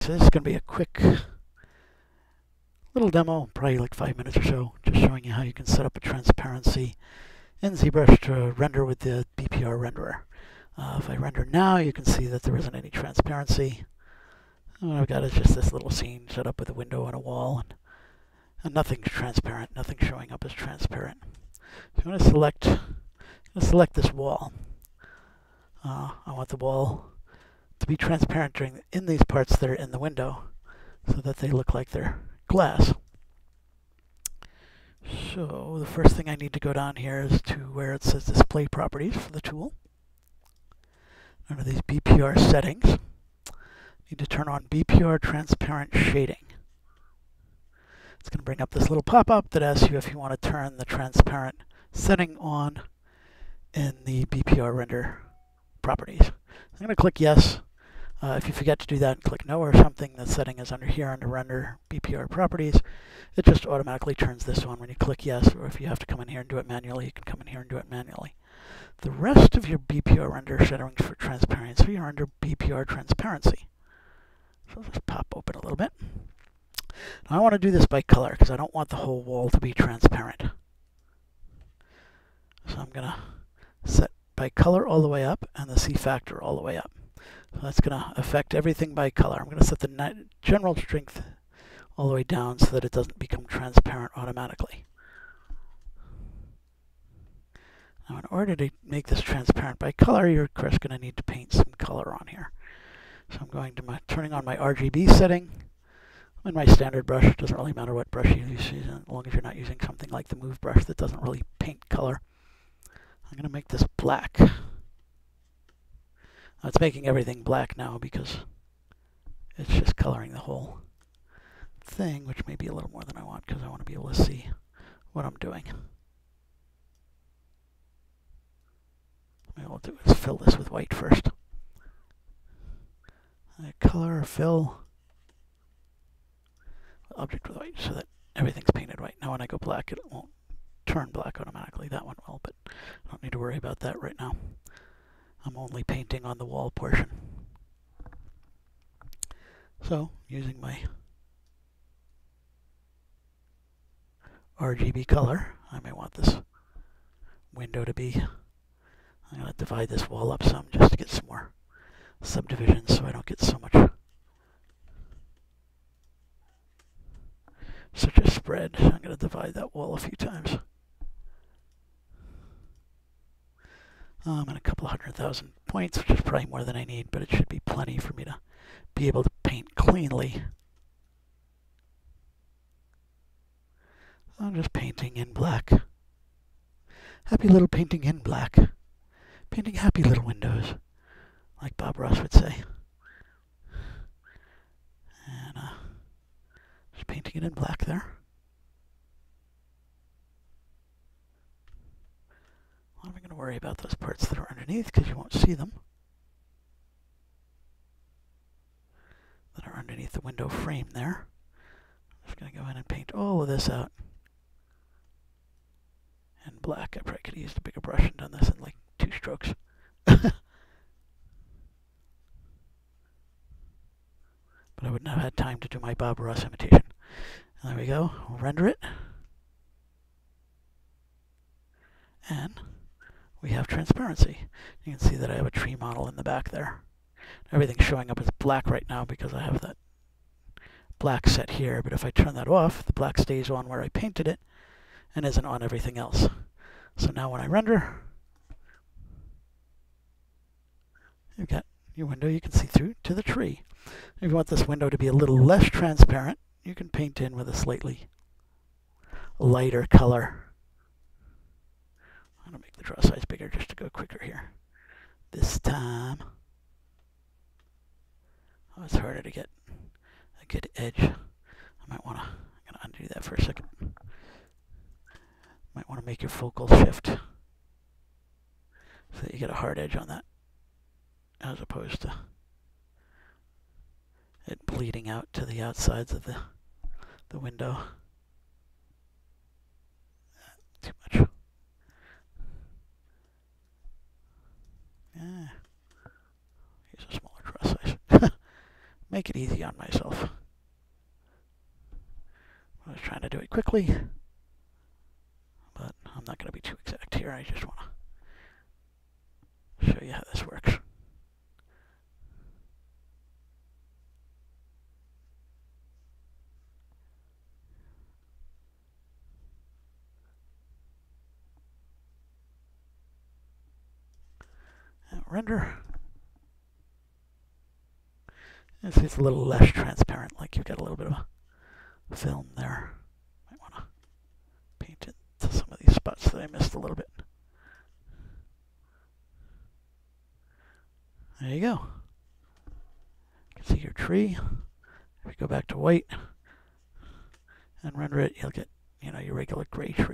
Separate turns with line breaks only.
So this is going to be a quick little demo, probably like 5 minutes or so, just showing you how you can set up a transparency in ZBrush to render with the BPR renderer. If I render now, you can see that there isn't any transparency. And what I've got is just this little scene set up with a window and a wall, and nothing's transparent, nothing's showing up as transparent. So I'm going to select this wall. I want the wall to be transparent in these parts that are in the window so that they look like they're glass. So the first thing I need to go down here is to where it says display properties for the tool. Under these BPR settings, I need to turn on BPR transparent shading. It's going to bring up this little pop-up that asks you if you want to turn the transparent setting on in the BPR render properties. I'm going to click yes. If you forget to do that and click no or something, the setting is under here under render BPR properties. It just automatically turns this on when you click yes, or if you have to come in here and do it manually, you can come in here and do it manually. The rest of your BPR render settings for transparency are under BPR transparency. So I'll just pop open a little bit. Now I want to do this by color because I don't want the whole wall to be transparent. So I'm going to set by color all the way up and the C factor all the way up. So that's going to affect everything by color. I'm going to set the general strength all the way down so that it doesn't become transparent automatically. Now in order to make this transparent by color, you're of course going to need to paint some color on here. So I'm going to turning on my RGB setting. I'm in my standard brush. It doesn't really matter what brush you use as long as you're not using something like the Move brush that doesn't really paint color. I'm going to make this black. It's making everything black now because it's just coloring the whole thing, which may be a little more than I want because I want to be able to see what I'm doing. What I'll do is fill this with white first. Color, fill, object with white so that everything's painted white. Now when I go black, it won't turn black automatically. That one will, but I don't need to worry about that right now. I'm only painting on the wall portion. So, using my RGB color, I may want this window to be, I'm going to divide this wall up some just to get some more subdivisions so I don't get so much, such a spread. I'm going to divide that wall a few times. And a couple 100,000 points, which is probably more than I need, but it should be plenty for me to be able to paint cleanly. I'm just painting in black. Happy little painting in black. Painting happy little windows, like Bob Ross would say. And just painting it in black there. I'm not going to worry about those parts that are underneath because you won't see them. That are underneath the window frame there. I'm just going to go in and paint all of this out in black. I probably could have used a bigger brush and done this in like 2 strokes. But I wouldn't have had time to do my Bob Ross imitation. And there we go. We'll render it. And we have transparency. You can see that I have a tree model in the back there. Everything's showing up as black right now because I have that black set here, but if I turn that off, the black stays on where I painted it and isn't on everything else. So now when I render, you've got your window you can see through to the tree. If you want this window to be a little less transparent, you can paint in with a slightly lighter color. I'm going to make the draw size bigger just to go quicker here. This time, it's harder to get a good edge. I might want to, I'm going to undo that for a second. Might want to make your focal shift so that you get a hard edge on that, as opposed to it bleeding out to the outsides of the window. Too much. Yeah. Use a smaller draw size. make it easy on myself. I was trying to do it quickly, but I'm not going to be too exact here. I just want to show you how this works. And render. This is a little less transparent, like you've got a little bit of a film there. Might want to paint it to some of these spots that I missed a little bit. There you go. You can see your tree. If you go back to white and render it, you'll get, your regular gray tree.